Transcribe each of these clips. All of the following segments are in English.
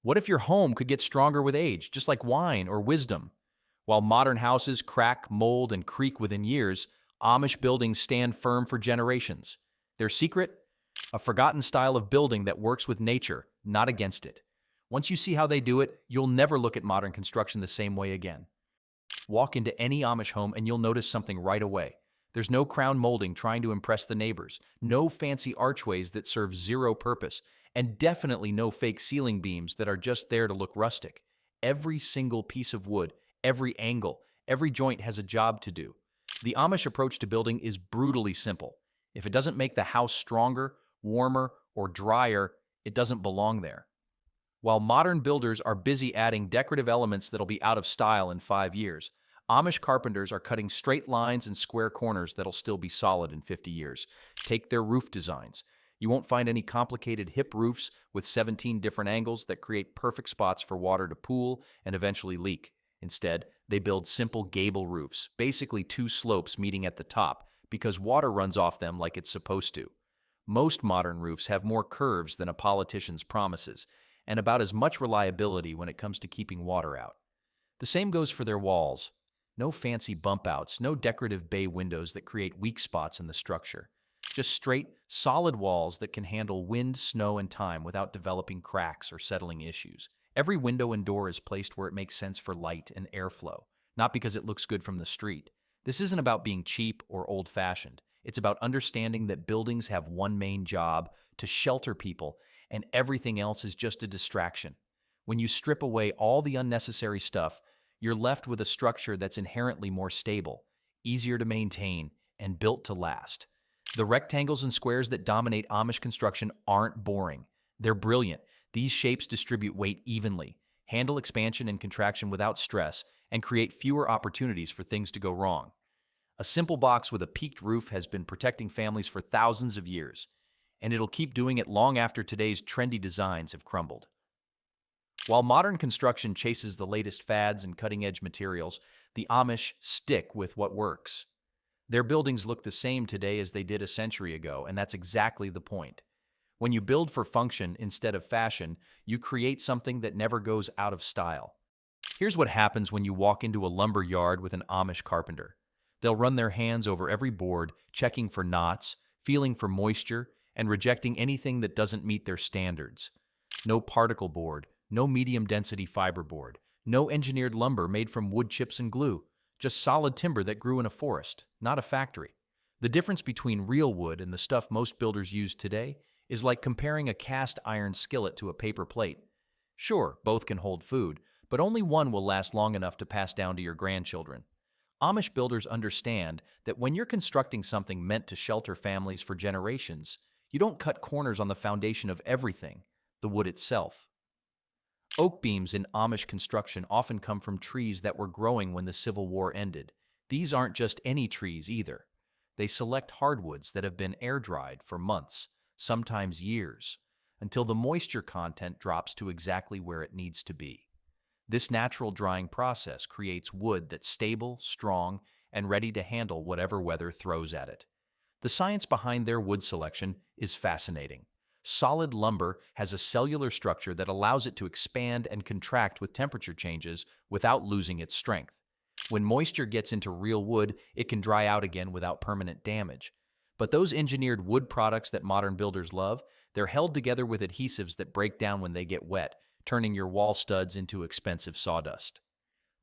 What if your home could get stronger with age, just like wine or wisdom? While modern houses crack, mold, and creak within years, Amish buildings stand firm for generations. Their secret? A forgotten style of building that works with nature, not against it. Once you see how they do it, you'll never look at modern construction the same way again. Walk into any Amish home and you'll notice something right away. There's no crown molding trying to impress the neighbors, no fancy archways that serve zero purpose, and definitely no fake ceiling beams that are just there to look rustic. Every single piece of wood, every angle, every joint has a job to do. The Amish approach to building is brutally simple. If it doesn't make the house stronger, warmer, or drier, it doesn't belong there. While modern builders are busy adding decorative elements that'll be out of style in 5 years, Amish carpenters are cutting straight lines and square corners that'll still be solid in 50 years. Take their roof designs. You won't find any complicated hip roofs with 17 different angles that create perfect spots for water to pool and eventually leak. Instead, they build simple gable roofs, basically two slopes meeting at the top, because water runs off them like it's supposed to. Most modern roofs have more curves than a politician's promises, and about as much reliability when it comes to keeping water out. The same goes for their walls. No fancy bump outs, no decorative bay windows that create weak spots in the structure. Just straight, solid walls that can handle wind, snow, and time without developing cracks or settling issues. Every window and door is placed where it makes sense for light and airflow, not because it looks good from the street. This isn't about being cheap or old-fashioned. It's about understanding that buildings have one main job, to shelter people, and everything else is just a distraction. When you strip away all the unnecessary stuff, you're left with a structure that's inherently more stable, easier to maintain, and built to last. The rectangles and squares that dominate Amish construction aren't boring. They're brilliant. These shapes distribute weight evenly, handle expansion and contraction without stress, and create fewer opportunities for things to go wrong. A simple box with a peaked roof has been protecting families for thousands of years, and it'll keep doing it long after today's trendy designs have crumbled. While modern construction chases the latest fads and cutting-edge materials, the Amish stick with what works. Their buildings look the same today as they did a century ago, and that's exactly the point. When you build for function instead of fashion, you create something that never goes out of style. Here's what happens when you walk into a lumber yard with an Amish carpenter. They'll run their hands over every board, checking for knots, feeling for moisture, and rejecting anything that doesn't meet their standards. No particle board, no medium-density fiberboard, no engineered lumber made from wood chips and glue, just solid timber that grew in a forest, not a factory. The difference between real wood and the stuff most builders use today is like comparing a cast iron skillet to a paper plate. Sure, both can hold food, but only one will last long enough to pass down to your grandchildren. Amish builders understand that when you're constructing something meant to shelter families for generations, you don't cut corners on the foundation of everything, the wood itself. Oak beams in Amish construction often come from trees that were growing when the Civil War ended. These aren't just any trees either. They select hardwoods that have been air-dried for months, sometimes years, until the moisture content drops to exactly where it needs to be. This natural drying process creates wood that's stable, strong, and ready to handle whatever weather throws at it. The science behind their wood selection is fascinating. Solid lumber has a cellular structure that allows it to expand and contract with temperature changes without losing its strength. When moisture gets into real wood, it can dry out again without permanent damage. But those engineered wood products that modern builders love, they're held together with adhesives that break down when they get wet, turning your wall studs into expensive sawdust.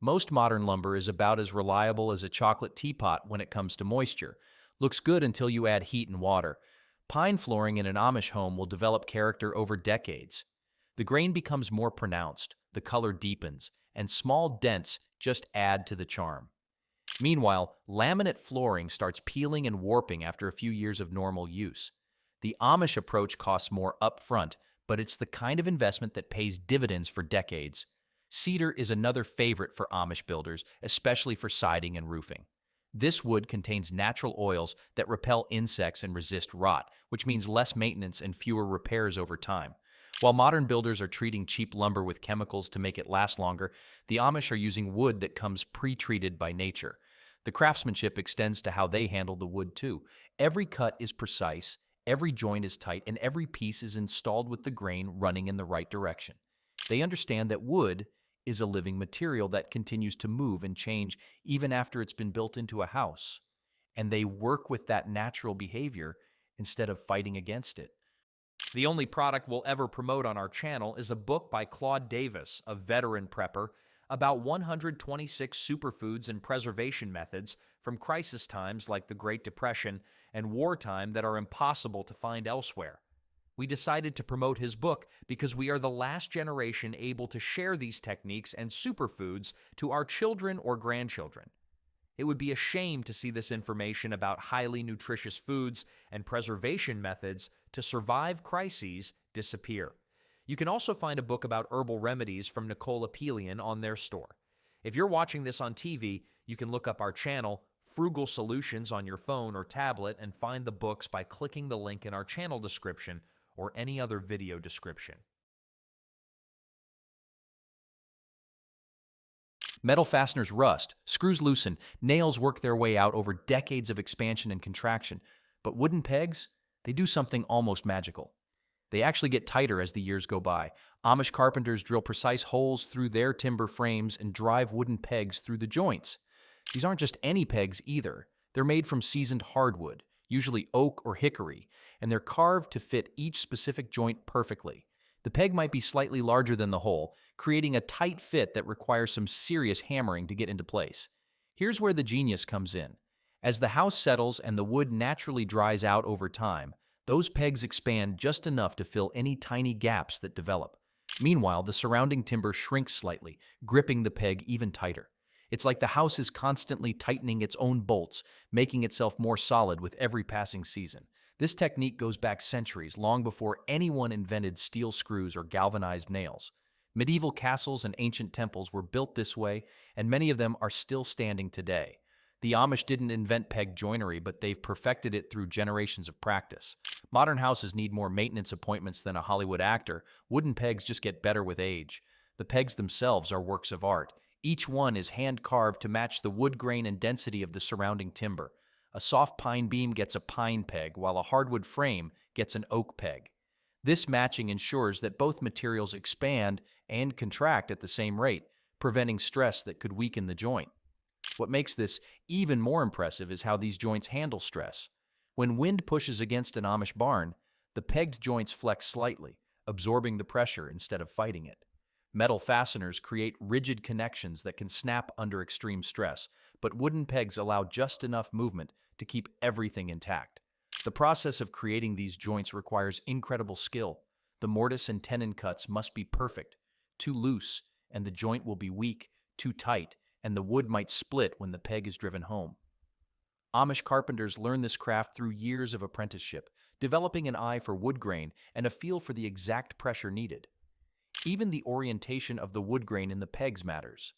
Most modern lumber is about as reliable as a chocolate teapot when it comes to moisture. Looks good until you add heat and water. Pine flooring in an Amish home will develop character over decades. The grain becomes more pronounced, the color deepens, and small dents just add to the charm. Meanwhile, laminate flooring starts peeling and warping after a few years of normal use. The Amish approach costs more upfront, but it's the kind of investment that pays dividends for decades. Cedar is another favorite for Amish builders, especially for siding and roofing. This wood contains natural oils that repel insects and resist rot, which means less maintenance and fewer repairs over time. While modern builders are treating cheap lumber with chemicals to make it last longer, the Amish are using wood that comes pre-treated by nature. The craftsmanship extends to how they handle the wood too. Every cut is precise, every joint is tight, and every piece is installed with the grain running in the right direction. They understand that wood is a living material that continues to move and change even after it's been built into a house. And they work with that natural behavior instead of fighting against it. The only product we'll ever promote on our channel is a book by Claude Davis, a veteran prepper, about 126 superfoods and preservation methods from crisis times like the Great Depression and wartime that are impossible to find elsewhere. We decided to promote his book because we are the last generation able to share these techniques and superfoods to our children or grandchildren. It would be a shame to see this information about highly nutritious foods and preservation methods to survive crises disappear. You can also find a book about herbal remedies from Nicole Apelian on their store. If you're watching this on TV, you can look up our channel, Frugal Solutions, on your phone or tablet and find the books by clicking the link in our channel description or any other video description. Metal fasteners rust, screws loosen, nails work their way out over decades of expansion and contraction. But wooden pegs, they do something almost magical. They actually get tighter as the years go by. Amish carpenters drill precise holes through their timber frames and drive wooden pegs through the joints. These aren't just any pegs either. They're made from seasoned hardwood, usually oak or hickory, and they're carved to fit each specific joint perfectly. The peg might be slightly larger than the hole, creating a tight fit that requires some serious hammering to get into place. Here's where the genius comes in. As the house settles and the wood naturally dries out over time, those pegs expand just enough to fill any tiny gaps that develop. Meanwhile, the surrounding timber shrinks slightly, gripping the peg even tighter. It's like the house is constantly tightening its own bolts, making itself more solid with every passing season. This technique goes back centuries, long before anyone invented steel screws or galvanized nails. Medieval castles and ancient temples were built this way, and many of them are still standing today. The Amish didn't invent peg joinery, but they've perfected it through generations of practice. Modern houses need more maintenance appointments than a Hollywood actor. Wooden pegs just get better with age. The pegs themselves are works of art. Each one is hand-carved to match the wood grain and density of the surrounding timber. A soft pine beam gets a pine peg, while a hardwood frame gets an oak peg. This matching ensures that both materials expand and contract at the same rate, preventing stress that could weaken the joint. What makes this even more impressive is how these joints handle stress. When wind pushes against an Amish barn, the pegged joints flex slightly, absorbing the pressure instead of fighting it. Metal fasteners create rigid connections that can snap under extreme stress, but wooden pegs allow just enough movement to keep everything intact. The process of creating these joints requires incredible skill. The mortise and tenon cuts must be perfect. Too loose, and the joint will be weak; too tight, and the wood might split when the peg is driven home. Amish carpenters learn this craft through years of apprenticeship, developing an eye for wood grain and a feel for the exact pressure needed. Even the orientation of the wood grain in the pegs matters.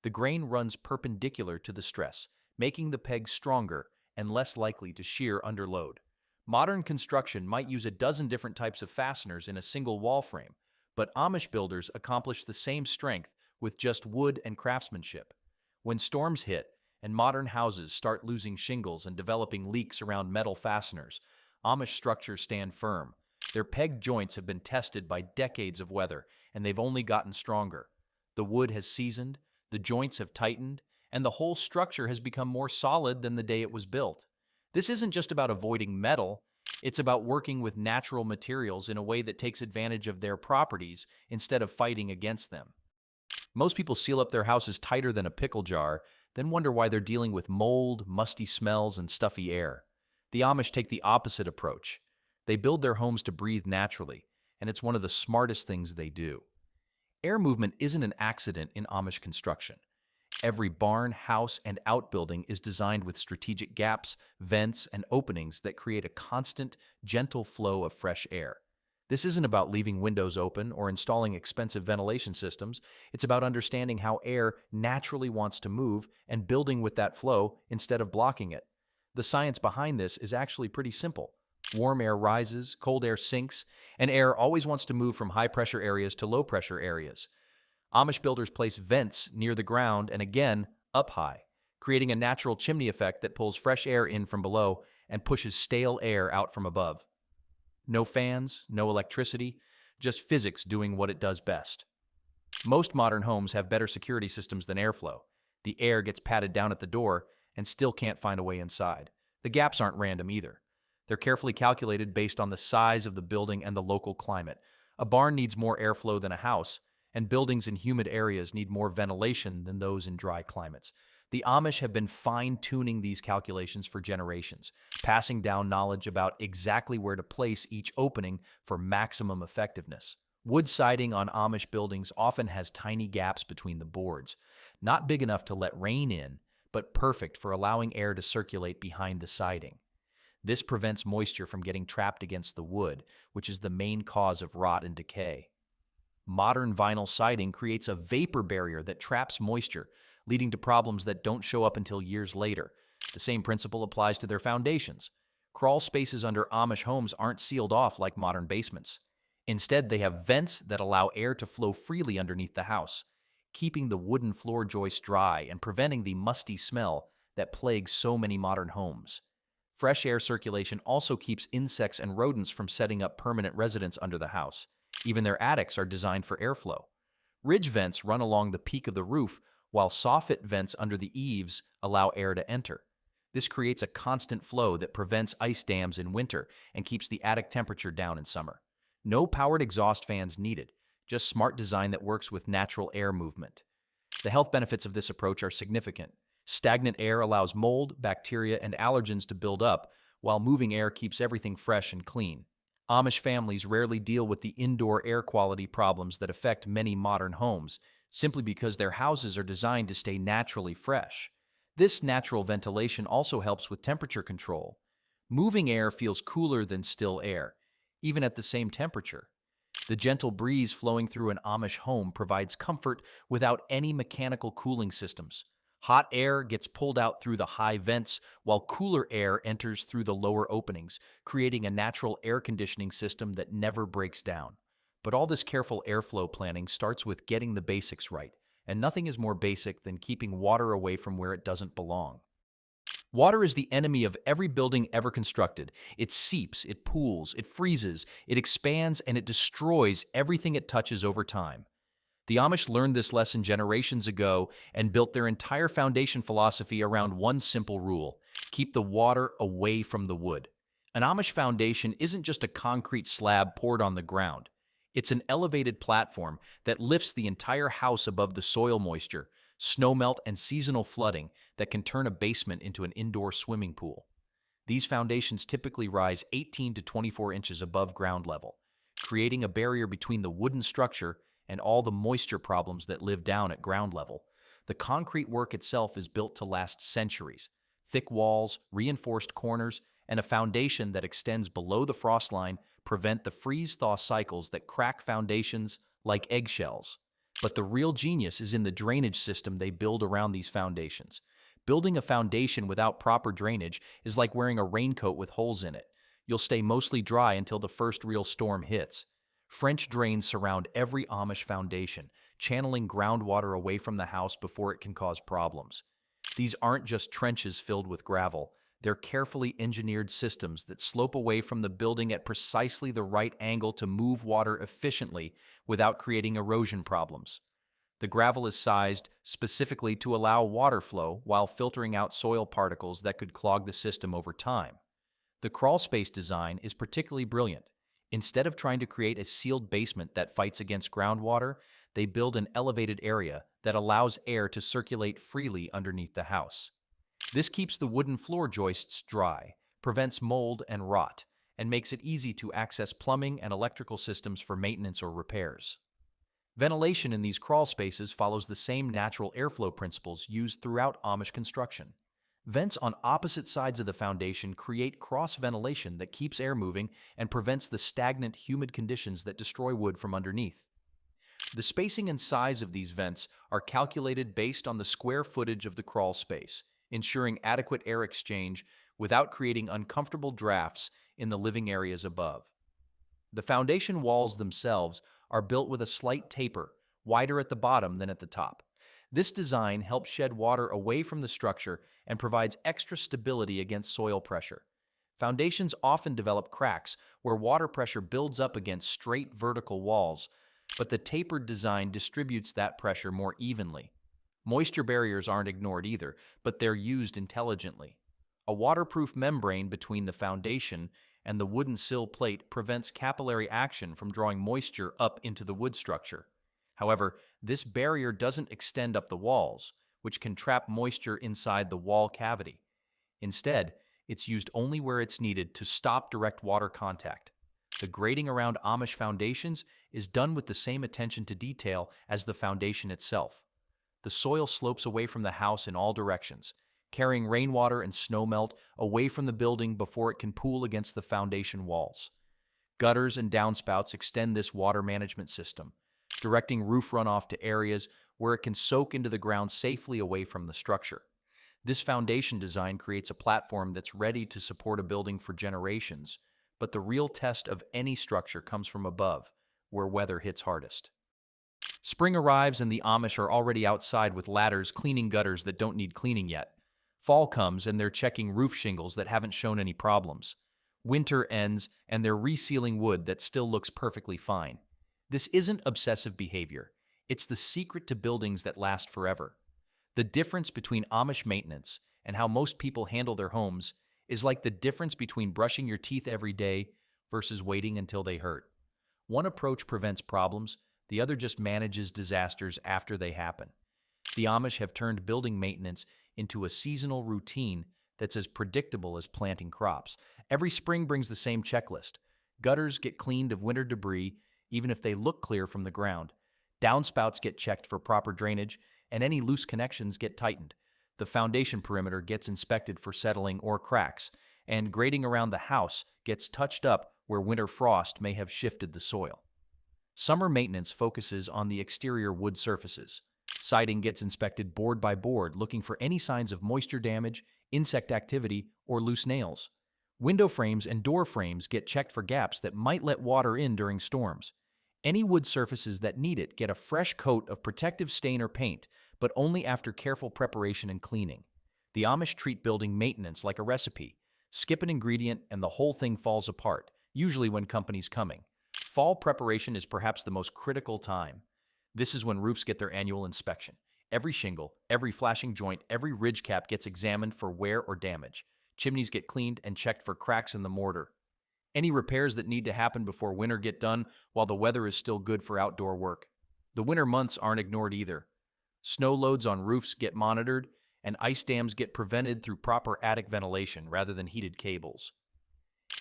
The grain runs perpendicular to the stress, making the pegs stronger and less likely to shear under load. Modern construction might use a dozen different types of fasteners in a single wall frame, but Amish builders accomplish the same strength with just wood and craftsmanship. When storms hit and modern houses start losing shingles and developing leaks around metal fasteners, Amish structures stand firm. Their pegged joints have been tested by decades of weather, and they've only gotten stronger. The wood has seasoned, the joints have tightened, and the whole structure has become more solid than the day it was built. This isn't just about avoiding metal, it's about working with natural materials in a way that takes advantage of their properties instead of fighting against them. Most people seal up their houses tighter than a pickle jar, then wonder why they're dealing with mold, musty smells, and stuffy air. The Amish take the opposite approach. They build their homes to breathe naturally, and it's one of the smartest things they do. Air movement isn't an accident in Amish construction. Every barn, house, and outbuilding is designed with strategic gaps, vents, and openings that create a constant, gentle flow of fresh air. This isn't about leaving windows open or installing expensive ventilation systems. It's about understanding how air naturally wants to move and building with that flow instead of blocking it. The science behind this is actually pretty simple. Warm air rises, cold air sinks, and air always wants to move from high-pressure areas to low-pressure areas. Amish builders place vents near the ground and again up high, creating a natural chimney effect that pulls fresh air in from below and pushes stale air out from above. No fans, no electricity, just physics doing what it does best. Most modern homes have better security systems than airflow. The air gets patted down at the door and still can't find a way inside. The gaps aren't random either. They're carefully calculated based on the size of the building and the local climate. A barn needs more airflow than a house, and buildings in humid areas need more ventilation than those in dry climates. The Amish have been fine-tuning these calculations for generations, passing down knowledge about exactly where to place each opening for maximum effectiveness. Wood siding on Amish buildings often has tiny gaps between the boards, not big enough to let rain in, but perfect for allowing air to circulate behind the siding. This prevents moisture from getting trapped against the wood, which is the main cause of rot and decay. Modern vinyl siding creates a vapor barrier that traps moisture, leading to problems that don't show up until years later. The same principle applies to their foundations. Crawl spaces under Amish homes aren't sealed off like modern basements. Instead, they have vents that allow air to flow freely underneath the house, keeping the wooden floor joists dry and preventing the musty smell that plagues so many modern homes. Fresh air circulation also keeps insects and rodents from setting up permanent residence under the house. Even their attics are designed for airflow. Ridge vents run along the peak of the roof, while soffit vents under the eaves allow air to enter. This creates a constant flow that prevents ice dams in winter and keeps the attic temperature down in summer. No powered exhaust fans needed, just smart design that works with natural air movement. The health benefits of this approach are significant. Stagnant air allows mold, bacteria, and allergens to build up, while moving air keeps everything fresh and clean. Amish families rarely deal with the indoor air quality problems that affect many modern homes, simply because their houses are designed to stay naturally fresh. This natural ventilation also helps with temperature control. Moving air feels cooler than still air, even at the same temperature. The gentle breeze flowing through an Amish home provides comfort without any mechanical cooling systems. Hot air gets pulled out through the high vents, while cooler air enters through the lower openings, creating a natural air conditioning system that never breaks down. But all this careful airflow planning starts with getting the basics right, and nothing is more basic than keeping water away from where it doesn't belong. Water is the enemy of every building ever constructed. It seeps, it pools, it freezes, it expands, and it destroys everything it touches over time. The Amish learned this lesson generations ago and built their entire foundation philosophy around one simple rule: keep the water away from the wood. An Amish foundation isn't just a concrete slab poured on the ground. It's an elevated platform that lifts the entire house above the soil moisture, snowmelt, and seasonal flooding that can turn a basement into an indoor swimming pool. These foundations typically rise 18 to 24 inches above ground level, creating a barrier between the wooden structure and all the moisture problems that live down at ground level. The concrete work itself is built to last centuries. Thick walls, reinforced corners, and a foundation that extends below the frost line prevent the freeze-thaw cycles that crack foundations like eggshells. But the real genius is in the drainage system they build around these foundations. Building a foundation without proper drainage is like wearing a raincoat with holes in it. You'll stay mostly dry until the first real storm hits. French drains surround every Amish foundation, channeling groundwater away from the house before it can cause problems. These aren't just trenches filled with gravel. They're carefully engineered systems that slope away from the building at precisely the right angle to move water efficiently without creating erosion problems. The gravel is sized specifically to allow water flow while filtering out soil particles that could clog the system over time. The crawl space design is particularly brilliant. Instead of trying to create a sealed basement that fights against groundwater, they build an elevated area that allows air to circulate freely underneath the house. This keeps the wooden floor joists dry, prevents mold and rot, and makes it easy to access plumbing and electrical systems for maintenance or repairs. Ventilation in these crawl spaces follows the same natural airflow principles used throughout Amish construction. Vents on opposite sides of the foundation create cross-ventilation that keeps air moving and prevents the stagnant, humid conditions that destroy wood from underneath. The spacing and size of these vents are calculated based on the square footage of the crawl space, ensuring adequate air exchange without creating uncomfortable drafts in the living areas above. The foundation walls themselves are built with a slight taper, wider at the bottom than at the top. This design helps shed water away from the structure and provides extra stability against soil pressure. Foundations often develop cracks where water pressure builds up against straight vertical walls, but the tapered design distributes that pressure more evenly. Moisture barriers aren't ignored either, but they're used intelligently. A waterproof membrane between the foundation and the wooden sill plate prevents capillary action from drawing moisture up into the wood structure. However, this barrier doesn't extend up the walls, which can trap moisture inside the wall cavity. Instead, it's used only where it's needed to stop direct water contact. The grading around Amish foundations is done with the same attention to detail as the foundation itself. The soil slopes away from the house in all directions, carrying rainwater and snowmelt away from the building before it can pool against the foundation walls. Gutters and downspouts extend this water management system, directing roof runoff to areas where it can soak into the ground safely away from the structure. This foundation design creates a platform that's ready to support a building for generations, but the real test of any structure comes from above, where weather hits hardest. Spring arrives and the Amish are already outside with ladders cleaning gutters that don't need cleaning yet. Fall comes and they're checking roof shingles that haven't shown any problems. Winter ends and they're resealing wood that still looks perfectly fine. This isn't obsessive behavior. It's the secret to buildings that last forever. The difference between Amish maintenance and how most people handle their homes is like the difference between brushing your teeth every day versus waiting until they hurt. One approach prevents problems, the other just manages disasters after they happen. The Amish have turned building maintenance into a seasonal routine that's as predictable as planting crops. Every spring brings the same checklist. Gutters get cleaned of winter debris, even if they look clear from the ground. Downspouts get checked for proper drainage, and any loose connections get tightened. The foundation perimeter gets inspected for settling or cracks, and grading around the house gets touched up where winter frost may have shifted the soil. Summer maintenance focuses on the exterior wood surfaces. Siding gets inspected board by board, looking for any signs of moisture damage, insect activity, or loose nails. Window frames and door frames get checked for gaps that might let water in during storms. Any wood surfaces that need it get a fresh coat of protective stain or paint, but only after careful preparation and cleaning. The Amish treat building maintenance like a recipe. Skip an ingredient and the whole thing falls apart, usually when company's coming. Fall preparation is perhaps the most critical time. This is when roofs get their annual inspection. Every shingle, every flashing joint, every ridge cap gets examined for wear or damage. Chimneys get cleaned and checked for cracks in the mortar. Any repairs that need to happen before winter get done while the weather is still good for outdoor work. The winter months aren't ignored either. Snow loads on roofs get monitored, and ice dams get prevented through proper attic ventilation rather than heated cables.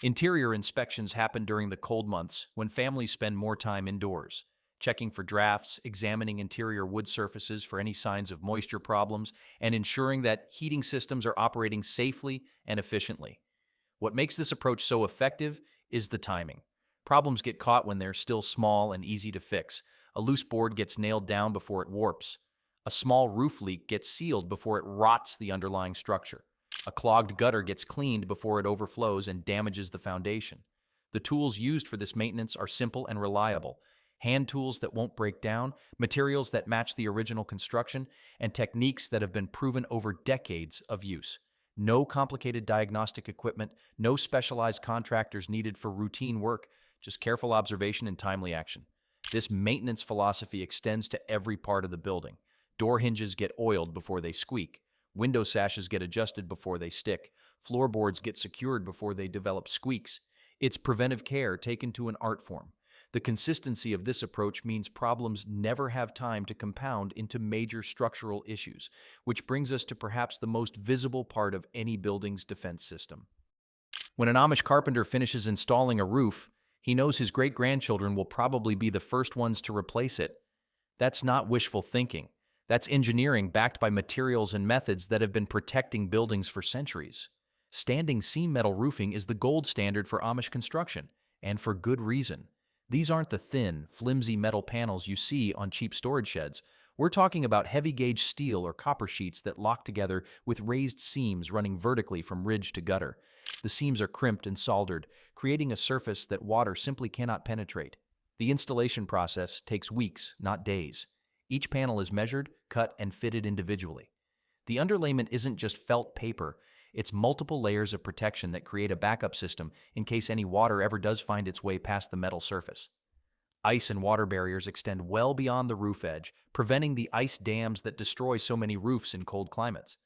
Interior inspections happen during the cold months when families spend more time indoors, checking for drafts, examining interior wood surfaces for any signs of moisture problems, and ensuring that heating systems are operating safely and efficiently. What makes this approach so effective is the timing. Problems get caught when they're still small and easy to fix. A loose board gets nailed down before it warps. A small roof leak gets sealed before it rots the underlying structure. A clogged gutter gets cleaned before it overflows and damages the foundation. The tools used for this maintenance are simple and reliable. Hand tools that won't break down, materials that match the original construction, and techniques that have been proven over decades of use. No complicated diagnostic equipment, no specialized contractors needed for routine work, just careful observation and timely action. This maintenance philosophy extends to every part of the building. Door hinges get oiled before they squeak. Window sashes get adjusted before they stick. Floorboards get secured before they develop squeaks. It's preventive care taken to an art form. The consistency of this approach means problems never have time to compound into major structural issues, which brings us to perhaps the most visible part of any building's defense system. When an Amish carpenter finishes installing a roof, he knows his great-grandchildren will probably be the first ones to replace it. That's not wishful thinking. That's engineering backed by materials and methods that have been protecting buildings for centuries. Standing seam metal roofing is the gold standard for Amish construction, and for good reason. These aren't the thin, flimsy metal panels you see on cheap storage sheds. We're talking about heavy-gauge steel or copper sheets that lock together with raised seams running vertically from ridge to gutter. The seams are crimped and soldered, creating a surface that water simply cannot penetrate. The installation process takes weeks, not days. Each panel is measured, cut, and fitted individually. The underlayment isn't just felt paper, it's multiple layers of protection that create a backup system in case any water ever does find its way past the metal surface. Ice and water barriers extend well beyond the roof edge, preventing the ice dams that destroy so many roofs in cold climates.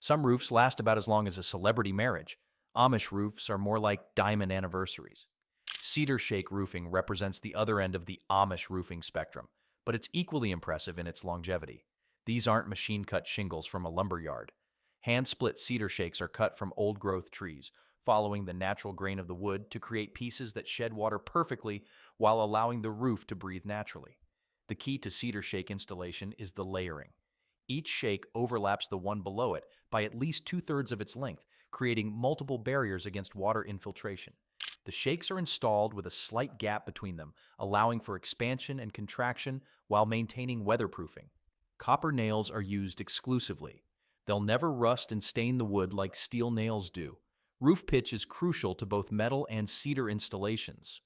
Some roofs last about as long as a celebrity marriage. Amish roofs are more like diamond anniversaries. Cedar shake roofing represents the other end of the Amish roofing spectrum, but it's equally impressive in its longevity. These aren't machine-cut shingles from a lumber yard. Hand-split cedar shakes are cut from old-growth trees, following the natural grain of the wood to create pieces that shed water perfectly while allowing the roof to breathe naturally. The key to cedar shake installation is the layering. Each shake overlaps the one below it by at least two-thirds of its length, creating multiple barriers against water infiltration. The shakes are installed with a slight gap between them, allowing for expansion and contraction while maintaining weatherproofing. Copper nails are used exclusively. They'll never rust and stain the wood like steel nails do. Roof pitch is crucial to both metal and cedar installations.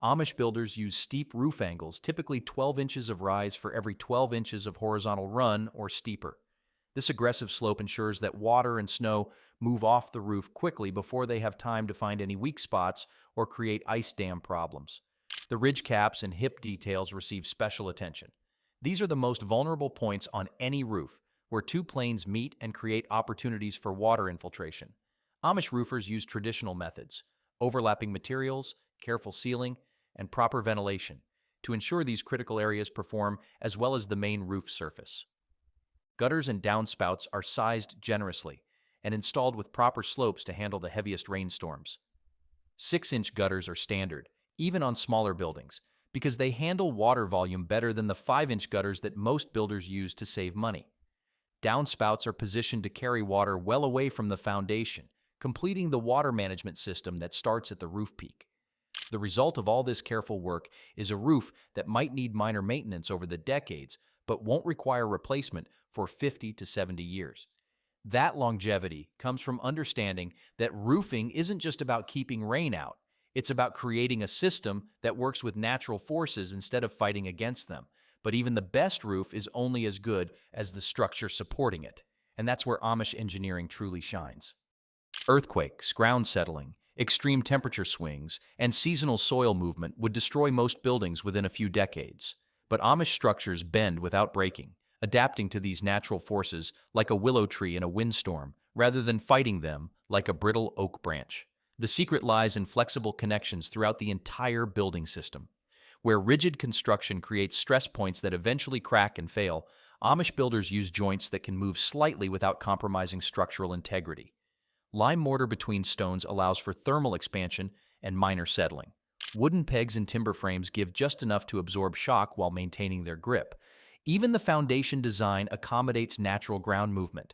Amish builders use steep roof angles, typically 12 inches of rise for every 12 inches of horizontal run or steeper. This aggressive slope ensures that water and snow move off the roof quickly before they have time to find any weak spots or create ice dam problems. The ridge caps and hip details receive special attention. These are the most vulnerable points on any roof, where two planes meet and create opportunities for water infiltration. Amish roofers use traditional methods, overlapping materials, careful sealing, and proper ventilation to ensure these critical areas perform as well as the main roof surface. Gutters and downspouts are sized generously and installed with proper slopes to handle the heaviest rainstorms. 6-inch gutters are standard, even on smaller buildings, because they handle water volume better than the 5-inch gutters that most builders use to save money. Downspouts are positioned to carry water well away from the foundation, completing the water management system that starts at the roof peak. The result of all this careful work is a roof that might need minor maintenance over the decades, but won't require replacement for 50 to 70 years. That longevity comes from understanding that roofing isn't just about keeping rain out. It's about creating a system that works with natural forces instead of fighting against them. But even the best roof is only as good as the structure supporting it. And that's where Amish engineering truly shines. Earthquakes, ground settling, extreme temperature swings, and seasonal soil movement would destroy most buildings within a few decades. But Amish structures bend without breaking, adapting to these natural forces like a willow tree in a windstorm, rather than fighting them like a brittle oak branch. The secret lies in flexible connections throughout the entire building system. Where rigid construction creates stress points that eventually crack and fail, Amish builders use joints that can move slightly without compromising structural integrity. Lime mortar between stones allows for thermal expansion and minor settling. Wooden pegs and timber frames give just enough to absorb shock while maintaining their grip. Even the foundation design accommodates natural ground movement.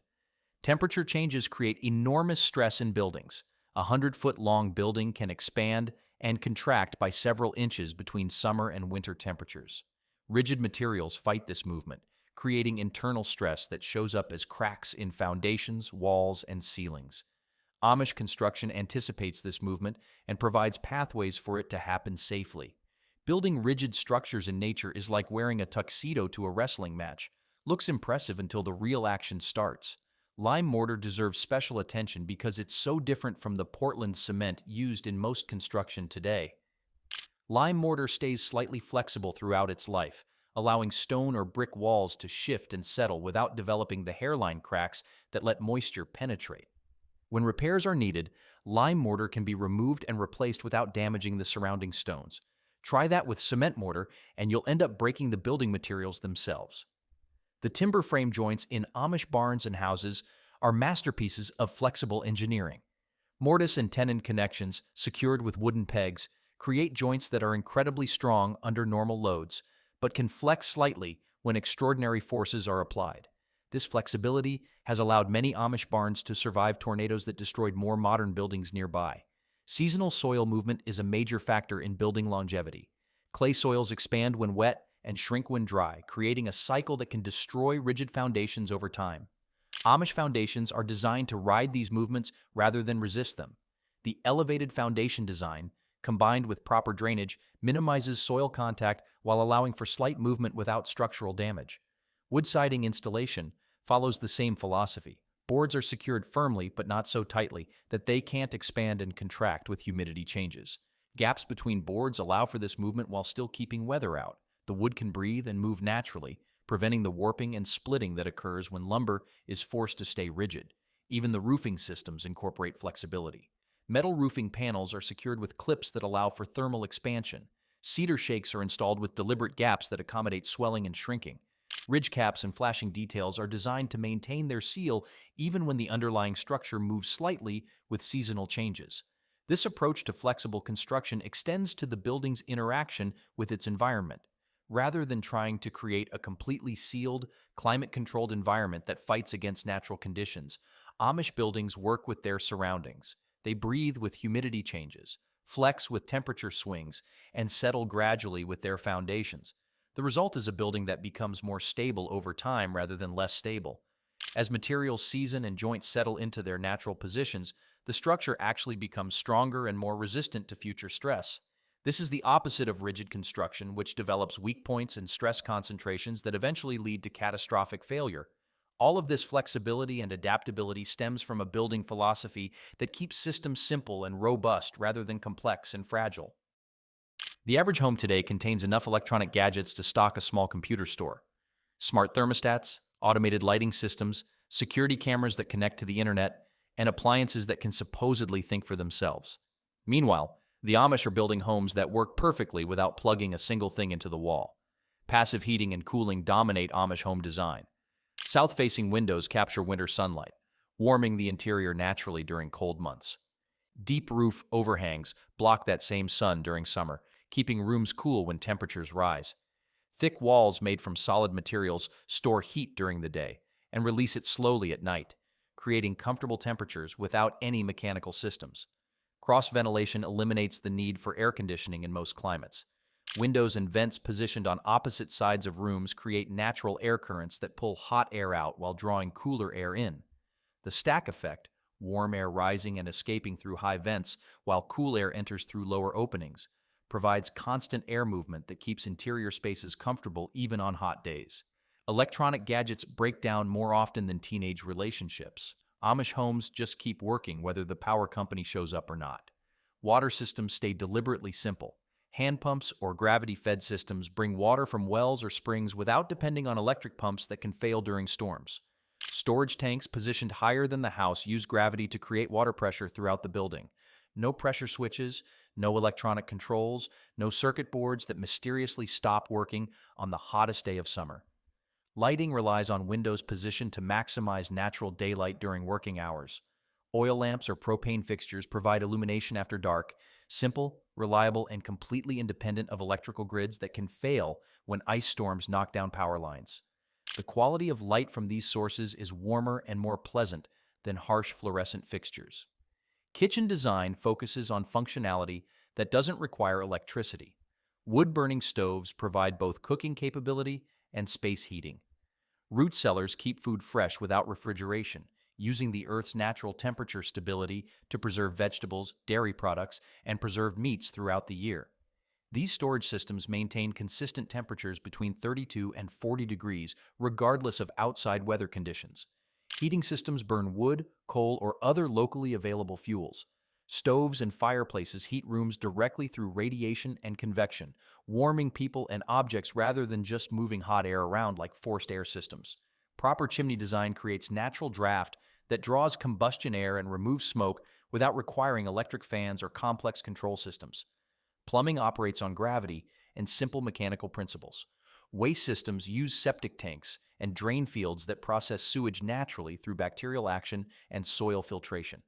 Temperature changes create enormous stress in buildings. A 100-foot-long building can expand and contract by several inches between summer and winter temperatures. Rigid materials fight this movement, creating internal stress that shows up as cracks in foundations, walls, and ceilings. Amish construction anticipates this movement and provides pathways for it to happen safely. Building rigid structures in nature is like wearing a tuxedo to a wrestling match. Looks impressive until the real action starts. Lime mortar deserves special attention because it's so different from the Portland cement used in most construction today. Lime mortar stays slightly flexible throughout its life, allowing stone or brick walls to shift and settle without developing the hairline cracks that let moisture penetrate. When repairs are needed, lime mortar can be removed and replaced without damaging the surrounding stones. Try that with cement mortar, and you'll end up breaking the building materials themselves. The timber frame joints in Amish barns and houses are masterpieces of flexible engineering. Mortise and tenon connections, secured with wooden pegs, create joints that are incredibly strong under normal loads, but can flex slightly when extraordinary forces are applied. This flexibility has allowed many Amish barns to survive tornadoes that destroyed more modern buildings nearby. Seasonal soil movement is a major factor in building longevity. Clay soils expand when wet and shrink when dry, creating a cycle that can destroy rigid foundations over time. Amish foundations are designed to ride these movements rather than resist them. The elevated foundation design, combined with proper drainage, minimizes soil contact while allowing for slight movement without structural damage. Wood siding installation follows the same philosophy. Boards are secured firmly but not so tightly that they can't expand and contract with humidity changes. Gaps between boards allow for this movement while still keeping weather out. The wood can breathe and move naturally, preventing the warping and splitting that occurs when lumber is forced to stay rigid. Even the roofing systems incorporate flexibility. Metal roofing panels are secured with clips that allow for thermal expansion. Cedar shakes are installed with deliberate gaps that accommodate swelling and shrinking. Ridge caps and flashing details are designed to maintain their seal even when the underlying structure moves slightly with seasonal changes. This approach to flexible construction extends to the building's interaction with its environment. Rather than trying to create a completely sealed, climate-controlled environment that fights against natural conditions, Amish buildings work with their surroundings. They breathe with humidity changes, flex with temperature swings, and settle gradually with their foundations. The result is a building that becomes more stable over time rather than less stable. As materials season and joints settle into their natural positions, the structure actually becomes stronger and more resistant to future stress. This is the opposite of rigid construction, which develops weak points and stress concentrations that eventually lead to catastrophic failure. All of this flexibility and adaptability stems from a building philosophy that keeps systems simple and robust rather than complex and fragile. The average home today contains enough electronic gadgets to stock a small computer store. Smart thermostats, automated lighting systems, security cameras that connect to the internet, and appliances that can supposedly think for themselves. Meanwhile, the Amish are building homes that work perfectly without plugging a single thing into the wall. Passive heating and cooling dominate Amish home design. South-facing windows capture winter sunlight, warming the interior naturally during cold months. Deep roof overhangs block that same sun during summer, keeping rooms cool when temperatures rise. Thick walls made from solid materials store heat during the day and release it slowly at night, creating comfortable temperatures without any mechanical systems. Cross-ventilation eliminates the need for air conditioning in most climates. Windows and vents positioned on opposite sides of rooms create natural air currents that pull hot air out while drawing cooler air in. The stack effect, warm air rising and escaping through high vents while cool air enters through lower openings, provides constant air movement that keeps interior spaces comfortable even on hot days. Electronic gadgets break down more often than teenage relationships. Amish homes just keep working whether the power company shows up or not. Water systems stay deliberately simple. Hand pumps or gravity-fed systems bring water from wells or springs without depending on electric pumps that can fail during storms. Storage tanks positioned higher than the house use gravity to create water pressure throughout the building. No pressure switches, no electronic controls, no circuit boards that mysteriously stop working on the hottest day of summer. Lighting relies on windows positioned to maximize natural daylight during working hours. Oil lamps or propane fixtures provide illumination after dark, simple, reliable, and completely independent of electrical grids that can fail when ice storms knock down power lines. The quality of light from these sources is warmer and more pleasant than harsh fluorescent fixtures. Kitchen design focuses on functionality that doesn't require electricity. Wood-burning stoves provide both cooking capability and space heating. Root cellars keep food fresh without refrigeration, using the Earth's natural temperature stability to preserve vegetables, dairy products, and preserved meats throughout the year. These storage systems maintain consistent temperatures between 32 and 40 degrees, regardless of outside weather conditions. Heating systems burn wood, coal, or other locally available fuels. Stoves and fireplaces heat rooms directly through radiation and convection, warming people and objects rather than just moving hot air around like forced air systems. Proper chimney design creates natural draft that draws combustion air and removes smoke without requiring electric fans or complex control systems. Plumbing operates on gravity and simple mechanical principles. Waste systems use septic tanks and drain fields that process sewage naturally through bacterial action and soil filtration.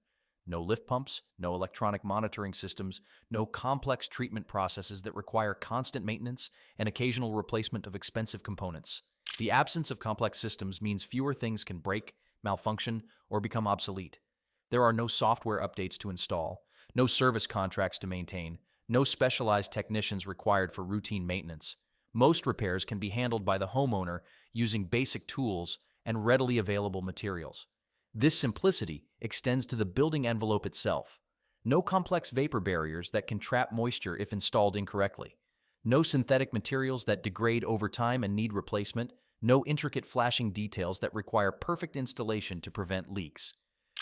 No lift pumps, no electronic monitoring systems, no complex treatment processes that require constant maintenance and occasional replacement of expensive components. The absence of complex systems means fewer things can break, malfunction, or become obsolete. There are no software updates to install, no service contracts to maintain, no specialized technicians required for routine maintenance. Most repairs can be handled by the homeowner using basic tools and readily available materials. This simplicity extends to the building envelope itself. No complex vapor barriers that can trap moisture if installed incorrectly. No synthetic materials that degrade over time and need replacement. No intricate flashing details that require perfect installation to prevent leaks.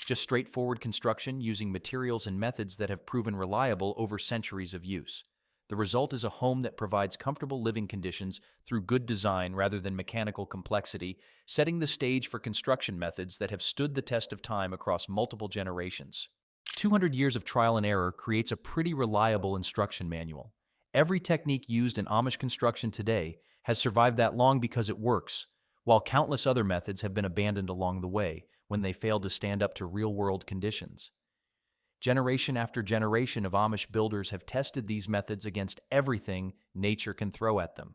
just straightforward construction using materials and methods that have proven reliable over centuries of use. The result is a home that provides comfortable living conditions through good design rather than mechanical complexity, setting the stage for construction methods that have stood the test of time across multiple generations. 200 years of trial and error creates a pretty reliable instruction manual. Every technique used in Amish construction today has survived that long because it works, while countless other methods have been abandoned along the way when they failed to stand up to real-world conditions. Generation after generation of Amish builders have tested these methods against everything nature can throw at them.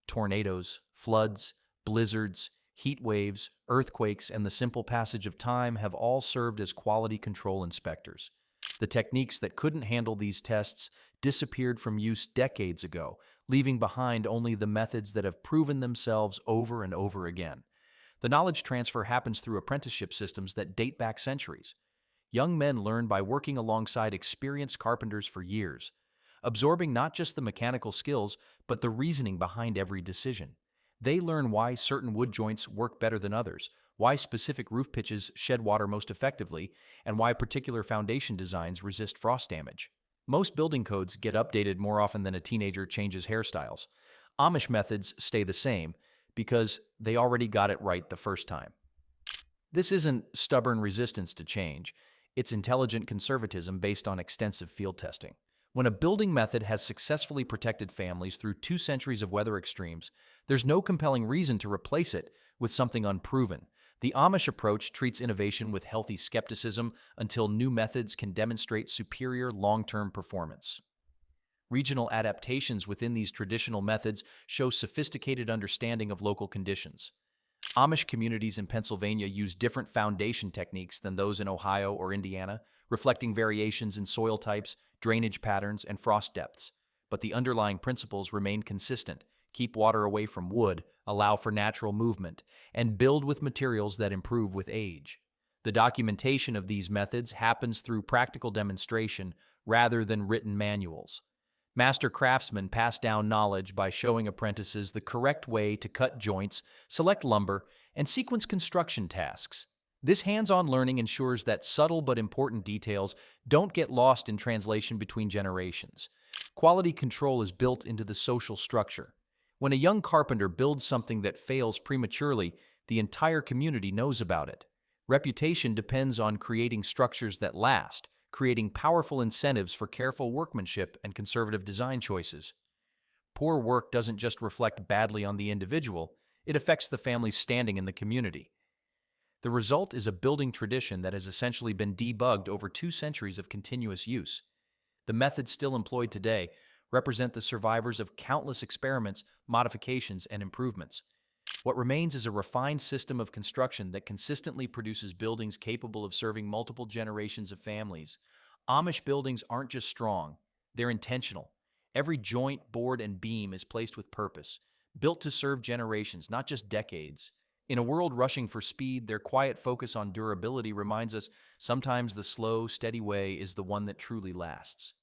Tornadoes, floods, blizzards, heat waves, earthquakes, and the simple passage of time have all served as quality control inspectors. The techniques that couldn't handle these tests disappeared from use decades ago, leaving behind only the methods that have proven themselves over and over again. The knowledge transfer happens through apprenticeship systems that date back centuries. Young men learn by working alongside experienced carpenters for years, absorbing not just the mechanical skills, but the reasoning behind every decision. They learn why certain wood joints work better than others, why specific roof pitches shed water most effectively, and why particular foundation designs resist frost damage. Most building codes get updated more often than a teenager changes hairstyles. Amish methods stay the same because they already got it right the first time. This isn't stubborn resistance to change. It's intelligent conservatism based on extensive field testing. When a building method has successfully protected families through 2 centuries of weather extremes, there's no compelling reason to replace it with something unproven. The Amish approach treats innovation with healthy skepticism until new methods can demonstrate superior long-term performance. Regional adaptations within these traditional methods show sophisticated understanding of local conditions. Amish communities in Pennsylvania use different foundation techniques than those in Ohio or Indiana, reflecting variations in soil types, drainage patterns, and frost depths. But the underlying principles remain consistent: keep water away from wood, allow for natural movement, and build with materials that improve with age. The documentation of these methods happens through practical demonstration rather than written manuals. Master craftsmen pass down knowledge by showing apprentices the correct way to cut joints, select lumber, and sequence construction tasks. This hands-on learning ensures that subtle but important details don't get lost in translation between generations. Quality control is built into the social structure. When a young carpenter builds something that fails prematurely, the entire community knows about it. Reputation depends on creating structures that last, creating powerful incentives for careful workmanship and conservative design choices. Poor work doesn't just reflect badly on the individual, it affects the family's standing in the community. The result is a building tradition that has essentially been debugged over 2 centuries of continuous use. The methods still employed today represent the survivors of countless experiments, modifications, and improvements. What remains is a refined system of construction that consistently produces buildings capable of serving multiple generations of families. Amish buildings aren't just strong, they're intentional. Every joint, board, and beam is placed with purpose, built to serve generations, not just decades. In a world rushing for speed, their quiet focus on durability reminds us sometimes the slow, steady way is the one that truly lasts.